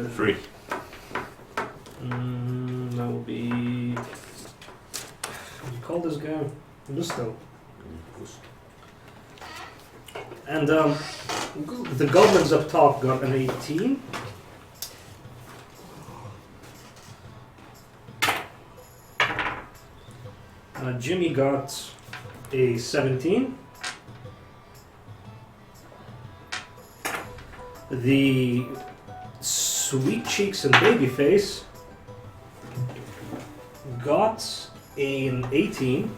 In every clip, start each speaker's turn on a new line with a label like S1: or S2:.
S1: 3.
S2: That will be... What do you call this guy? Gusto. And the goblins up top got an 18. Jimmy got a 17. The Sweet Cheeks and Babyface got an 18.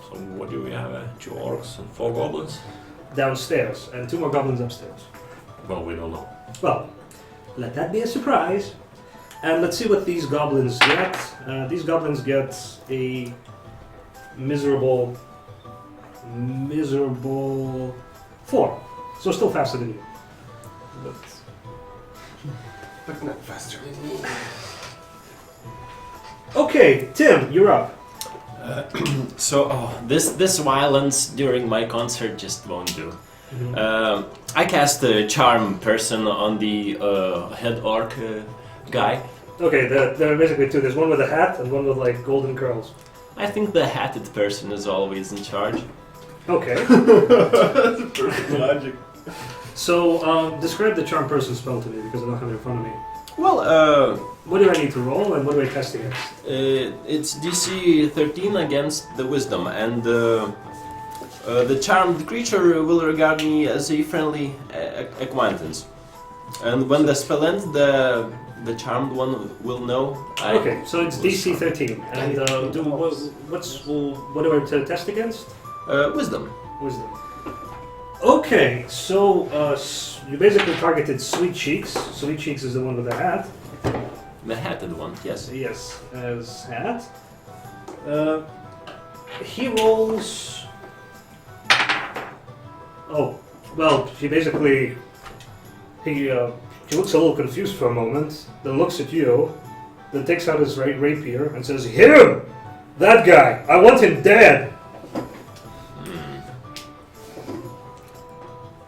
S1: So what do we have? 2 orcs and 4 goblins?
S2: Downstairs, and 2 more goblins upstairs.
S1: Well, we don't know.
S2: Well, let that be a surprise. And let's see what these goblins get. These goblins get a miserable 4. So still faster than you.
S3: But not faster than me.
S2: Okay, Tim, you're up.
S4: This violence during my concert just won't do. I cast a charm person on the head orc guy.
S2: Okay, there are basically 2. There's one with a hat and one with like golden curls.
S4: I think the hatted person is always in charge.
S2: Okay.
S3: Perfect logic.
S2: So, describe the charm person spell to me because I don't have it in front of me.
S4: Well,
S2: What do I need to roll and what do I test against?
S4: it's DC 13 against the wisdom, and the charmed creature will regard me as a friendly acquaintance. And when the spell ends, the charmed one will know.
S2: Okay, so it's DC 13. And what do I test against?
S4: Wisdom.
S2: Wisdom. Okay, so you basically targeted Sweet Cheeks. Sweet Cheeks is the one with the hat.
S4: The hatted one, yes.
S2: Yes, as hat. He rolls... Oh, well, he basically... He looks a little confused for a moment, then looks at you, then takes out his rapier and says, "Hit him! That guy! I want him dead!"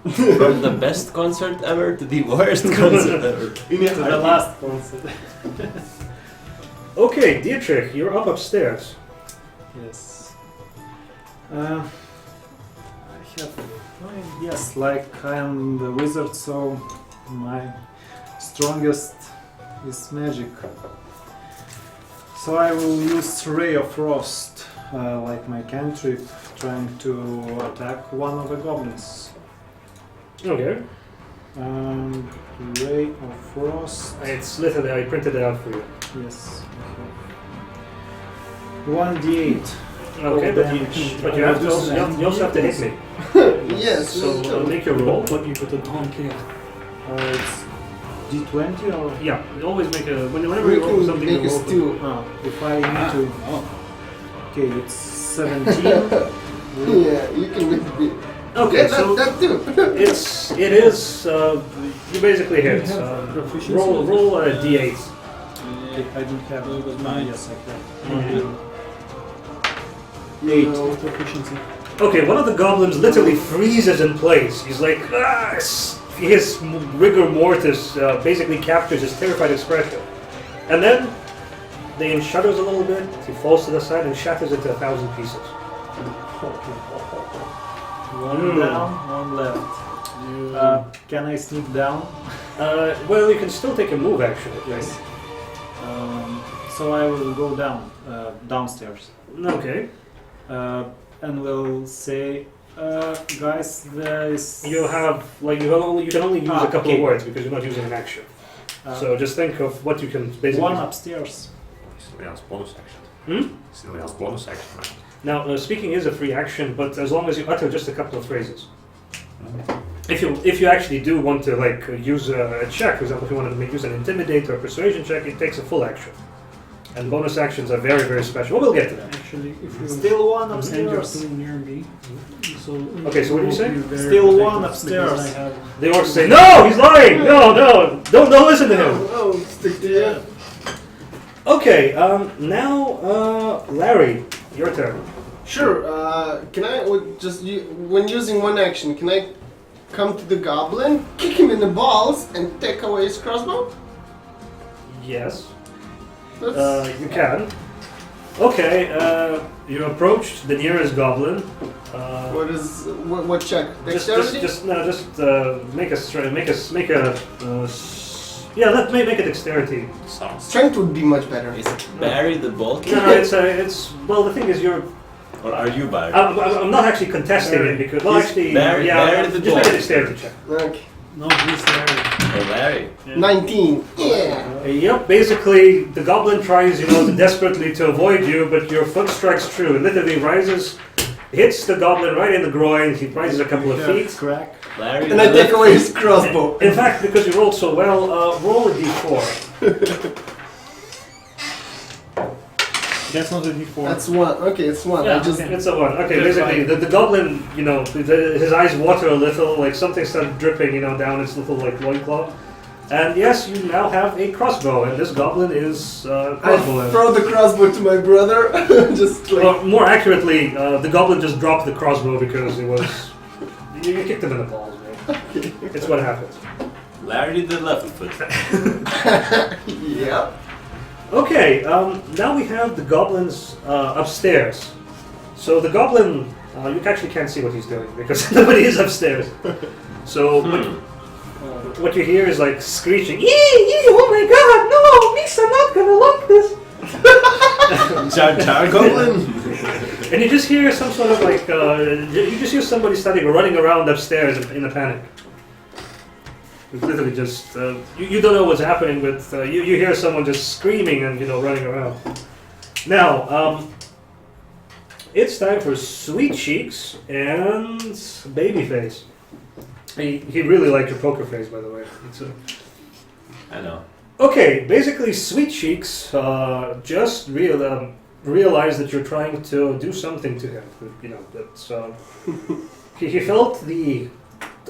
S4: From the best concert ever to the worst concert ever.
S3: To the last concert.
S2: Okay, Dietrich, you're up upstairs.
S5: Yes. I have... Yes, like I am the wizard, so my strongest is magic. So I will use Ray of Frost, like my cantrip, trying to attack one of the goblins.
S2: Okay.
S5: Ray of Frost.
S2: It's literally, I printed it out for you.
S5: Yes. 1d8.
S2: Okay, but you have to also, you also have to hit me.
S3: Yes.
S2: So make your roll.
S6: What you put it on here?
S5: It's d20 or?
S2: Yeah, you always make a... Whenever you roll something,
S3: make
S2: you
S3: a
S2: roll
S3: stew.
S5: If I need to... Okay, it's 17.
S3: Yeah, you can make it.
S2: Okay,
S3: Yeah,
S2: so
S3: that too.
S2: it is, you basically hit. Roll a d8.
S5: Okay, I don't have it. Yes, I have.
S2: Mhm.
S5: 8.
S6: Proficiency.
S2: Okay, one of the goblins literally freezes in place. He's like, ah! His rigor mortis basically captures his terrified expression. And then, the shudders a little bit, he falls to the side and shatters into 1,000 pieces.
S5: One down, one left. Can I sneak down?
S2: Well, you can still take a move, actually.
S5: Yes. So I will go down, downstairs.
S2: Okay.
S5: And will say, guys, there is...
S2: You have, like, you can only use a couple of words because you're not using an action. So just think of what you can basically...
S5: One upstairs.
S1: Still has bonus action.
S2: Hmm?
S1: Still has bonus action, right?
S2: Now, speaking is a free action, but as long as you utter just a couple of phrases. If you actually do want to like use a check, for example, if you want to use an intimidate or a persuasion check, it takes a full action. And bonus actions are very, very special. We'll get to that.
S6: Actually, if you
S5: Still one
S6: and you're
S5: upstairs.
S6: too near me, so
S2: Okay, so what do you say?
S6: you'll be very
S5: Still
S6: protected
S5: one
S6: because
S5: upstairs.
S6: I have
S2: The orcs say, "No, he's lying! No, don't listen to him."
S3: Oh, stick to you.
S2: Okay, now, Larry, your turn.
S3: Sure. Can I when using one action? Can I come to the goblin, kick him in the balls, and take away his crossbow?
S2: Yes.
S3: That's
S2: You can. Okay, you approached the nearest goblin.
S3: what check? Dexterity?
S2: Just make a dexterity.
S1: Sounds.
S3: Strength would be much better.
S4: Is it Barry the bulky?
S2: No, it's well. The thing is,
S4: Or are you Barry?
S2: I'm not actually contesting it because well,
S4: He's
S2: actually,
S4: Barry- Barry the
S2: just make a
S4: dog.
S2: dexterity check.
S3: Okay.
S6: No, he's there.
S4: Oh, Barry.
S3: 19. Yeah.
S2: Yep. Basically, the goblin tries, to desperately to avoid you, but your foot strikes true. It literally rises, hits the goblin right in the groin. He rises a couple of feet.
S5: Crack.
S4: Larry.
S3: And I take away his crossbow.
S2: In fact, because you rolled so well, roll a d4.
S6: That's not a D4.
S3: That's one. Okay, it's one.
S2: Yeah,
S3: I just
S2: it's a one. Okay,
S6: Good
S2: basically, the goblin, his eyes water a little, like something started dripping, down its little loincloth. And yes, you now have a crossbow, and this goblin is
S3: I
S2: crossbow.
S3: throw the crossbow to my brother. Just like
S2: Well, more accurately, the goblin just dropped the crossbow because it was. You kicked him in the balls, man. It's what happens.
S4: Larry the left foot.
S3: Yep.
S2: Okay, now we have the goblins upstairs. So the goblin, you actually can't see what he's doing because nobody is upstairs. So what you hear is like screeching, yee, oh my god, no, Misa not gonna like this.
S4: Jar Jar Goblin.
S2: And you just hear some sort of you just hear somebody starting running around upstairs in a panic. It's literally just, you don't know what's happening, but you hear someone just screaming and, running around. Now, it's time for Sweet Cheeks and Babyface. He really liked your poker face, by the way.
S4: I know.
S2: Okay, basically Sweet Cheeks just realized that you're trying to do something to him. That's, he felt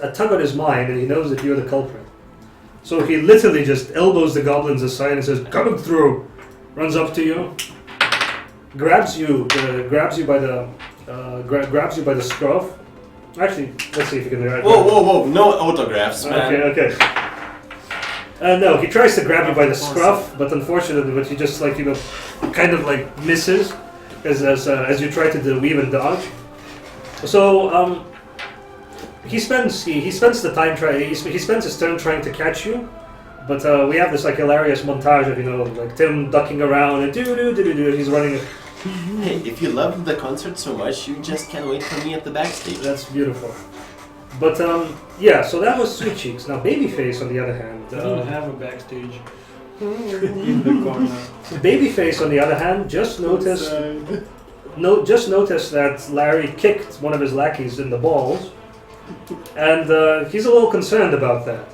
S2: a tug on his mind, and he knows that you're the culprit. So he literally just elbows the goblins aside and says, "Coming through!" Runs up to you, grabs you by the scruff. Actually, let's see if you can do it.
S4: Whoa! No autographs, man.
S2: Okay. No, he tries to grab you by the scruff, but unfortunately, he just kind of misses as you try to weave and dodge. So he spends the time he spends his turn trying to catch you, but we have this hilarious montage of Tim ducking around and do he's running.
S4: Hey, if you loved the concert so much, you just can't wait for me at the backstage.
S2: That's beautiful. But yeah, so that was Sweet Cheeks. Now Babyface, on the other hand,
S6: I don't have a backstage.
S5: In the corner.
S2: Babyface, on the other hand, just noticed that Larry kicked one of his lackeys in the balls, and he's a little concerned about that.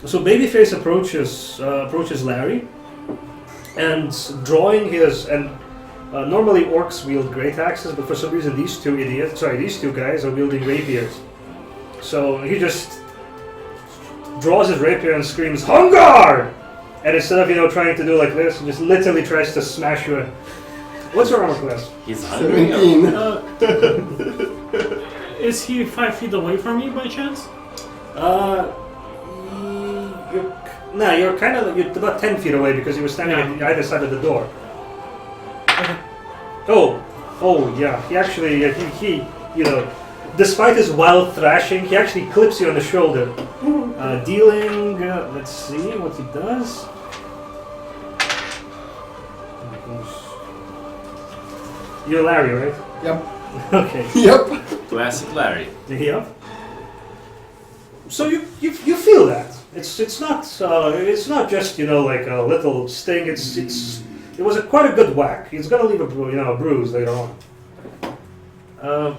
S2: So Babyface approaches Larry, and drawing his normally orcs wield great axes, but for some reason these two guys are wielding rapiers. So he just draws his rapier and screams, "Hungar!" And instead of trying to do like this, he just literally tries to smash you. What's your armor class?
S4: He's hungry.
S3: 17.
S6: Is he 5 feet away from me by chance?
S2: You're about 10 feet away because you were standing on either side of the door.
S6: Okay.
S2: Oh yeah. He actually, despite his wild thrashing, he actually clips you on the shoulder, dealing. Let's see what he does. You're Larry, right?
S3: Yep.
S2: Okay.
S3: Yep.
S4: Classic Larry.
S2: Yeah. So you feel that it's not just like a little sting. It was quite a good whack. He's gonna leave a bruise later on.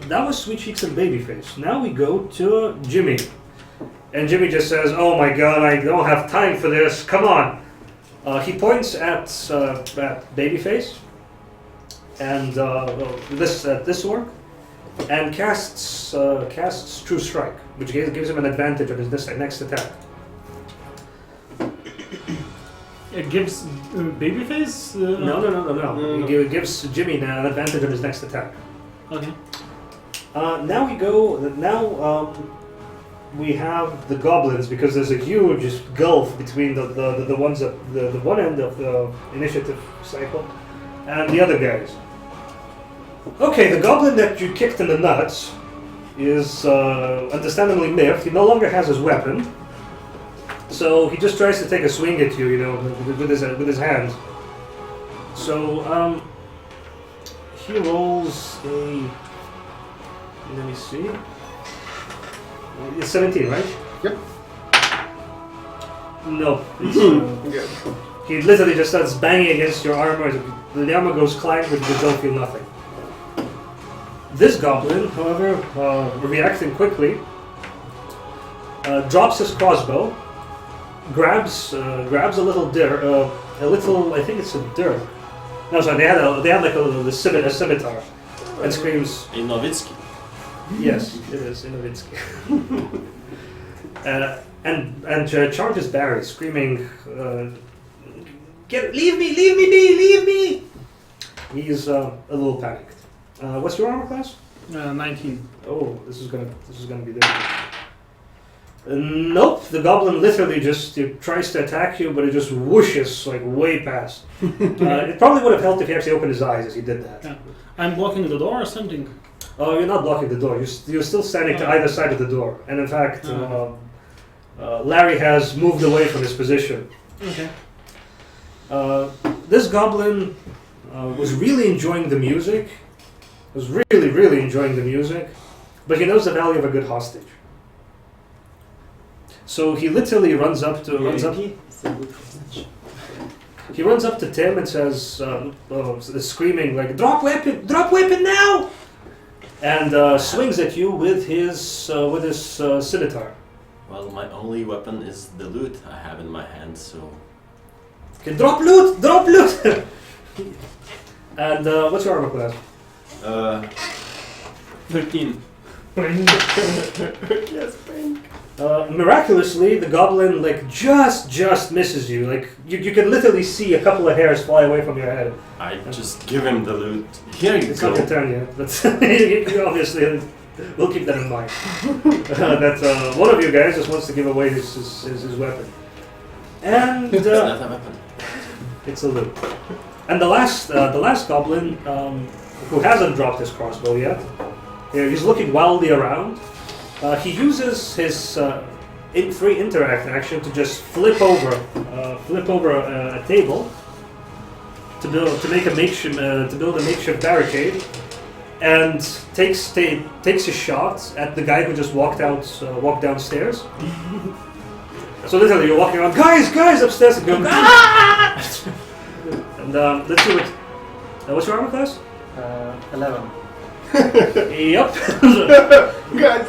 S2: That was Sweet Cheeks and Babyface. Now we go to Jimmy, and Jimmy just says, "Oh my God, I don't have time for this. Come on." He points at Babyface and this orc, and casts True Strike, which gives him an advantage on his next attack.
S6: It gives Babyface?
S2: No. He gives Jimmy an advantage on his next attack.
S6: Okay.
S2: Now we go. Now we have the goblins because there's a huge gulf between the ones at the one end of the initiative cycle and the other guys. Okay, the goblin that you kicked in the nuts is understandably miffed. He no longer has his weapon, so he just tries to take a swing at you, with his hands. So he rolls a. Let me see. It's 17, right?
S3: Yep.
S2: No. It's,
S3: Good.
S2: he literally just starts banging against your armor. The armor goes clang, but you don't feel nothing. This goblin, however, reacting quickly, drops his crossbow, grabs a little I think it's a dirk. No, sorry, they had like a scimitar, and screams.
S4: In Novitsky.
S2: Yes, it is Inovitsky. and charges Barry, screaming, leave me be, leave me! He's a little panicked. What's your armor class?
S6: 19.
S2: Oh, this is gonna be different. Nope, the goblin literally just tries to attack you, but it just whooshes like way past. It probably would have helped if he actually opened his eyes as he did that.
S6: Yeah. I'm blocking the door or something.
S2: Oh, you're not blocking the door. You're still standing to either side of the door. And in fact, Larry has moved away from his position.
S6: Okay.
S2: This goblin was really enjoying the music. Was really, really enjoying the music. But he knows the value of a good hostage. So he literally runs up to Tim and says, screaming like, "Drop weapon now!" And swings at you with his scimitar.
S4: Well, my only weapon is the loot I have in my hand, so...
S2: Okay, drop loot! And what's your armor class?
S4: 13.
S3: Yes, pink.
S2: Miraculously, the goblin just misses you. Like you can literally see a couple of hairs fly away from your head.
S4: I just give him the loot. Here you
S2: It's
S4: go.
S2: not your turn yet, but you obviously we'll keep that in mind. That one of you guys just wants to give away his weapon, and
S4: It's not a weapon.
S2: it's a loot. And the last goblin who hasn't dropped his crossbow yet, he's looking wildly around. He uses his free interact action to just flip over a table to build a makeshift barricade, and takes a shot at the guy who just walked downstairs. So literally, you're walking around, guys upstairs, and going, ah! And let's see what's your armor class?
S5: 11.
S2: Yep.
S3: Good.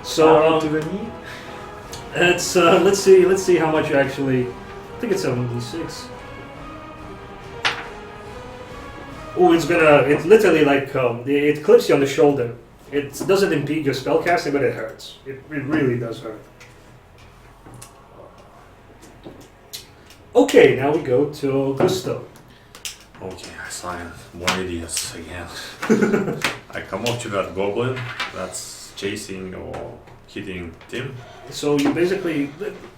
S2: So
S5: to the knee.
S2: it's let's see how much you actually. I think it's 7d6. Oh, it's literally like it clips you on the shoulder. It doesn't impede your spellcasting, but it hurts. It really does hurt. Okay, now we go to Gusto.
S1: Okay, I signed more ideas again. I come up to that goblin that's chasing or hitting Tim.
S2: So you basically,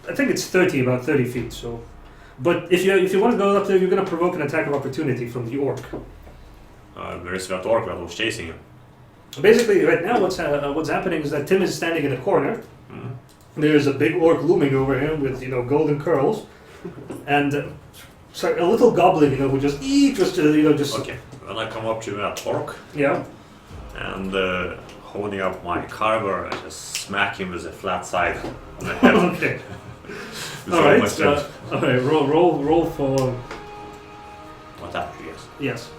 S2: I think it's about 30 feet. So, but if you want to go up there, you're gonna provoke an attack of opportunity from the orc.
S1: There is that orc that was chasing him.
S2: Basically, right now, what's happening is that Tim is standing in a corner.
S1: Mhm.
S2: There's a big orc looming over him with golden curls, and a little goblin, who just
S1: Okay, when I come up to that orc
S2: yeah.
S1: and holding up my carver, I just smack him with a flat side on the head.
S2: Okay.
S1: With
S2: All
S1: all my
S2: right.
S1: strength.
S2: All right. Roll for
S1: What happened? Yes.
S2: yes.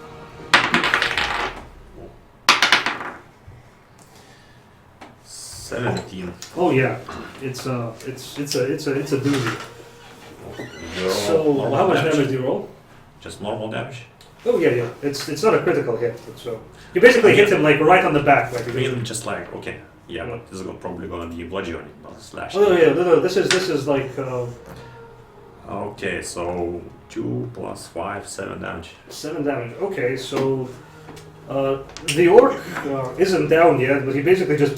S1: 17.
S2: Oh yeah. It's a doozy.
S1: You're
S2: So
S1: normal
S2: how much damage do you roll?
S1: Just normal damage.
S2: Oh yeah. It's not a critical hit. So you basically hit him like right on the back. Like
S1: I mean, just like, okay, yeah, but this is probably gonna be bludgeoning, not slashing.
S2: Oh yeah. No. This is like.
S1: Okay, so 2 plus 5, 7 damage.
S2: 7 damage. Okay, so the orc isn't down yet, but he basically just